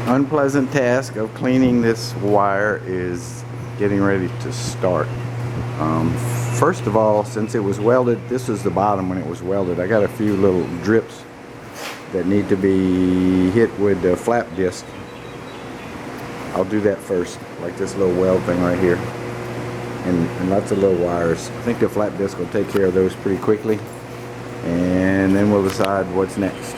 unpleasant task of cleaning this wire is getting ready to start. First of all, since it was welded, this was the bottom when it was welded. I got a few little drips that need to be hit with the flap disc. I'll do that first, like this little weld thing right here, and lots of little wires. I think the flap disc will take care of those pretty quickly, and then we'll decide what's next.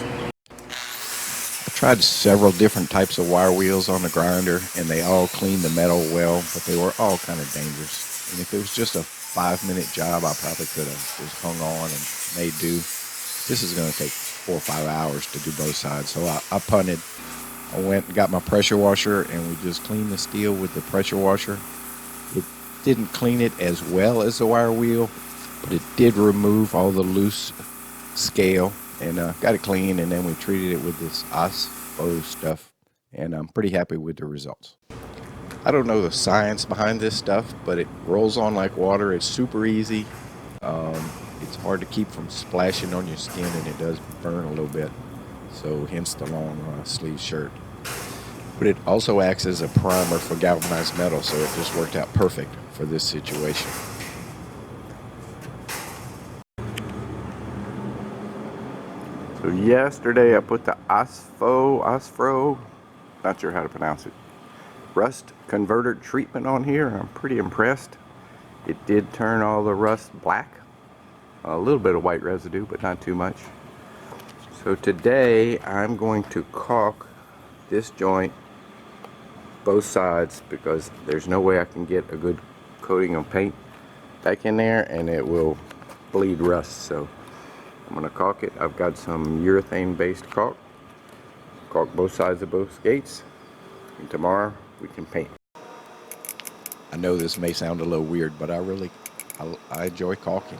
I tried several different types of wire wheels on the grinder, and they all cleaned the metal well, but they were all kind of dangerous. And if it was just a 5-minute job, I probably could have just hung on and made do. This is going to take 4 or 5 hours to do both sides, so I punted. I went and got my pressure washer, and we just cleaned the steel with the pressure washer. It didn't clean it as well as the wire wheel, but it did remove all the loose scale, and got it clean, and then we treated it with this Osfo stuff, and I'm pretty happy with the results. I don't know the science behind this stuff, but it rolls on like water. It's super easy. It's hard to keep from splashing on your skin, and it does burn a little bit, so hence the long sleeve shirt. But it also acts as a primer for galvanized metal, so it just worked out perfect for this situation. So yesterday I put the Osfo, not sure how to pronounce it, rust converter treatment on here. I'm pretty impressed. It did turn all the rust black. A little bit of white residue, but not too much. So today I'm going to caulk this joint both sides, because there's no way I can get a good coating of paint back in there and it will bleed rust. So I'm going to caulk it. I've got some urethane based caulk both sides of both gates, and tomorrow we can paint. I know this may sound a little weird, but I enjoy caulking.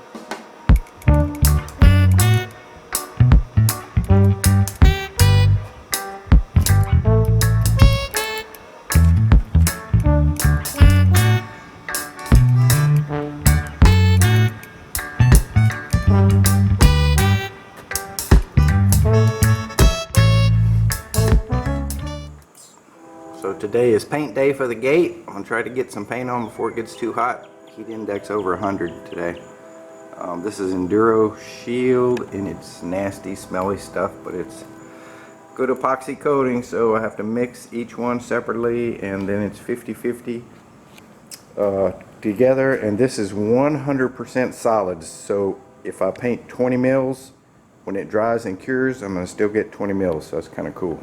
So today is paint day for the gate. I'm gonna try to get some paint on before it gets too hot. Heat index over 100 today. This is Enduro Shield, and it's nasty, smelly stuff, but it's good epoxy coating, so I have to mix each one separately, and then it's 50-50 together, and this is 100% solid. So if I paint 20 mils, when it dries and cures, I'm gonna still get 20 mils, so that's kind of cool.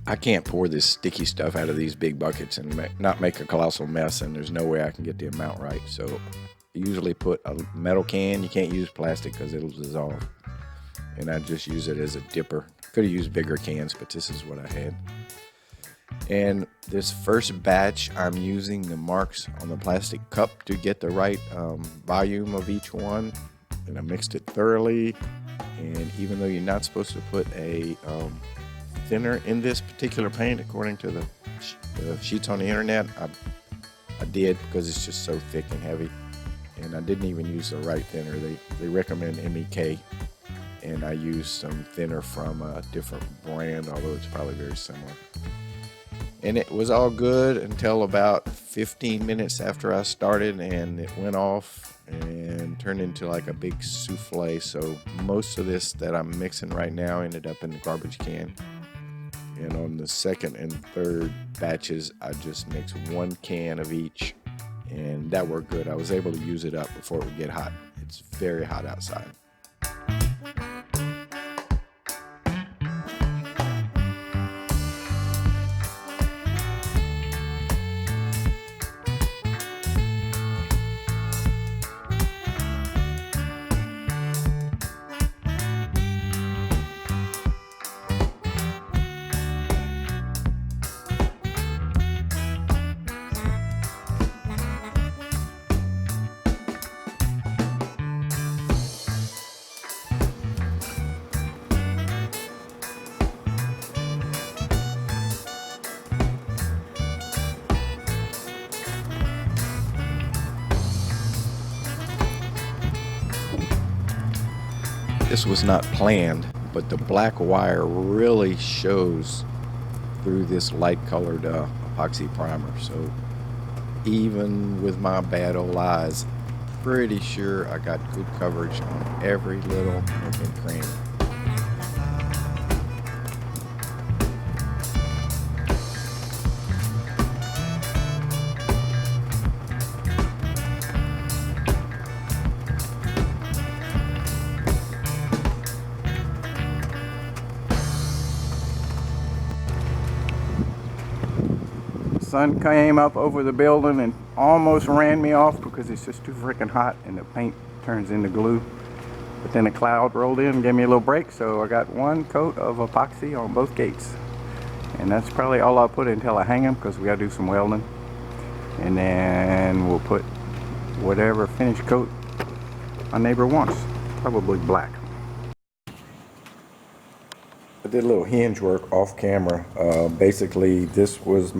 I can't pour this sticky stuff out of these big buckets and not make a colossal mess, and there's no way I can get the amount right. So I usually put a metal can. You can't use plastic because it'll dissolve. And I just use it as a dipper. Could have used bigger cans, but this is what I had. And this first batch, I'm using the marks on the plastic cup to get the right volume of each one. And I mixed it thoroughly. And even though you're not supposed to put a thinner in this particular paint, according to the sheets on the internet, I did, because it's just so thick and heavy. And I didn't even use the right thinner. They recommend MEK, and I used some thinner from a different brand, although it's probably very similar. And it was all good until about 15 minutes after I started, and it went off and turned into like a big souffle. So most of this that I'm mixing right now ended up in the garbage can. And on the second and third batches, I just mixed 1 can of each, and that worked good. I was able to use it up before it would get hot. It's very hot outside. This was not planned, but the black wire really shows through this light colored epoxy primer. So even with my bad old eyes, pretty sure I got good coverage on every little nook and cranny. Sun came up over the building and almost ran me off because it's just too freaking hot and the paint turns into glue. But then a cloud rolled in and gave me a little break, so I got one coat of epoxy on both gates. And that's probably all I'll put until I hang them, because we gotta do some welding. And then we'll put whatever finish coat my neighbor wants, probably black. I did a little hinge work off camera. Basically, this is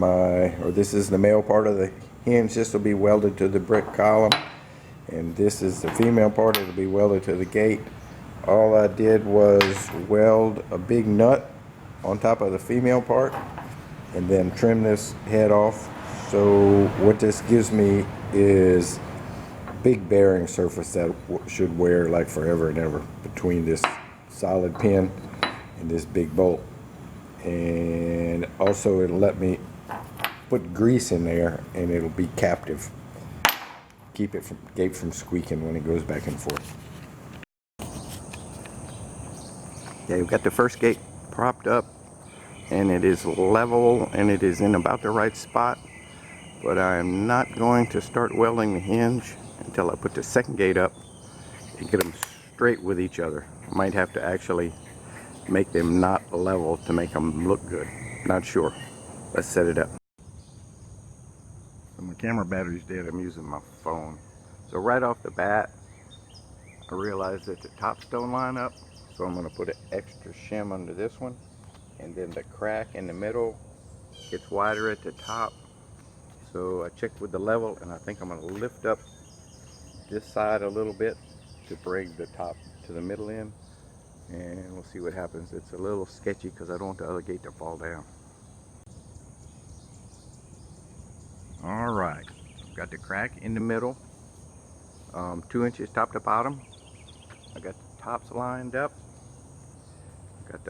the male part of the hinge. This will be welded to the brick column, and this is the female part. It'll be welded to the gate. All I did was weld a big nut on top of the female part, and then trim this head off. So what this gives me is big bearing surface that should wear like forever and ever between this solid pin and this big bolt. And also it'll let me put grease in there, and it'll be captive, keep it from gate from squeaking when it goes back and forth. Yeah, we've got the first gate propped up, and it is level, and it is in about the right spot, but I am not going to start welding the hinge until I put the second gate up and get them straight with each other. I might have to actually make them not level to make them look good. Not sure. Let's set it up. So my camera battery's dead. I'm using my phone. So right off the bat, I realized that the tops don't line up. So I'm going to put an extra shim under this one. And then the crack in the middle gets wider at the top. So I checked with the level, and I think I'm going to lift up this side a little bit to bring the top to the middle end. And we'll see what happens. It's a little sketchy because I don't want the other gate to fall down. All right, got the crack in the middle, 2 inches top to bottom. I got the tops lined up. Got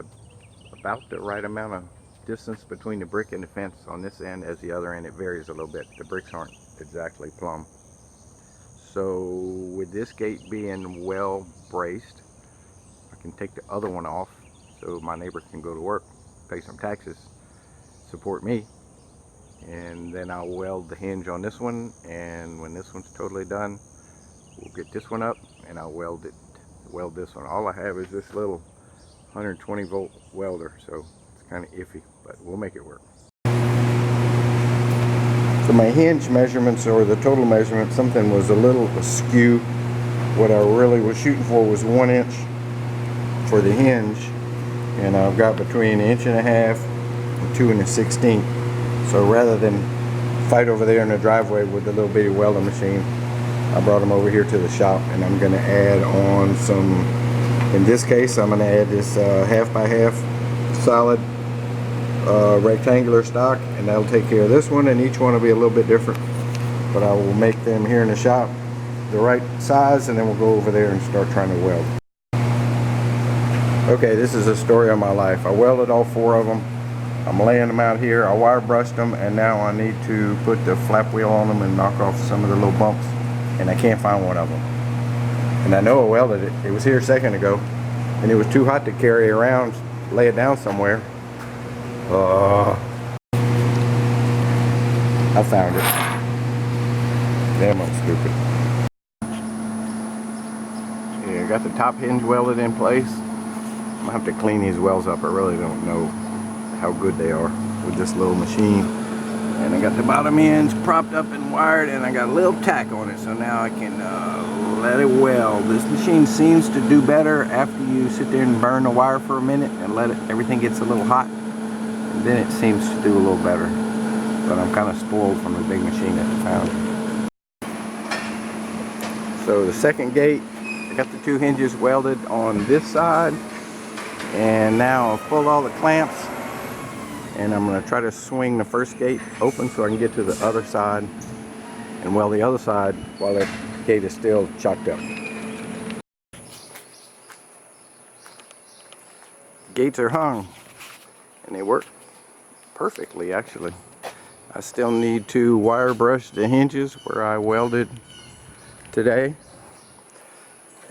about the right amount of distance between the brick and the fence on this end as the other end. It varies a little bit. The bricks aren't exactly plumb. So with this gate being well braced, I can take the other one off so my neighbor can go to work, pay some taxes, support me, and then I'll weld the hinge on this one, and when this one's totally done, we'll get this one up and I'll weld this one. All I have is this little 120 volt welder, so it's kind of iffy, but we'll make it work. So my hinge measurements, or the total measurement, something was a little askew. What I really was shooting for was 1 inch for the hinge, and I've got between 1.5 inches and 2 1/16. So rather than fight over there in the driveway with the little bitty welding machine, I brought them over here to the shop, and I'm going to add on some, in this case I'm going to add this 1/2x1/2 solid rectangular stock, and that'll take care of this one, and each one will be a little bit different, but I will make them here in the shop the right size, and then we'll go over there and start trying to weld. Okay, this is a story of my life. I welded all 4 of them. I'm laying them out here. I wire brushed them, and now I need to put the flap wheel on them and knock off some of the little bumps, and I can't find one of them. And I know I welded it. It was here a second ago, and it was too hot to carry around, lay it down somewhere. I found it. Damn, I'm stupid. Yeah, I got the top hinge welded in place. I'm gonna have to clean these welds up. I really don't know how good they are with this little machine. And I got the bottom ends propped up and wired, and I got a little tack on it, so now I can let it weld. This machine seems to do better after you sit there and burn the wire for a minute and let it, everything gets a little hot, and then it seems to do a little better. But I'm kind of spoiled from the big machine at the foundry. So the second gate, got the 2 hinges welded on this side, and now I've pulled all the clamps, and I'm going to try to swing the first gate open so I can get to the other side and weld the other side while that gate is still chocked up. Gates are hung, and they work perfectly actually. I still need to wire brush the hinges where I welded today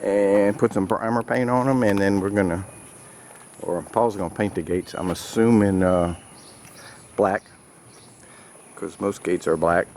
and put some primer paint on them, and then we're gonna, or Paul's gonna paint the gates. I'm assuming black, because most gates are black.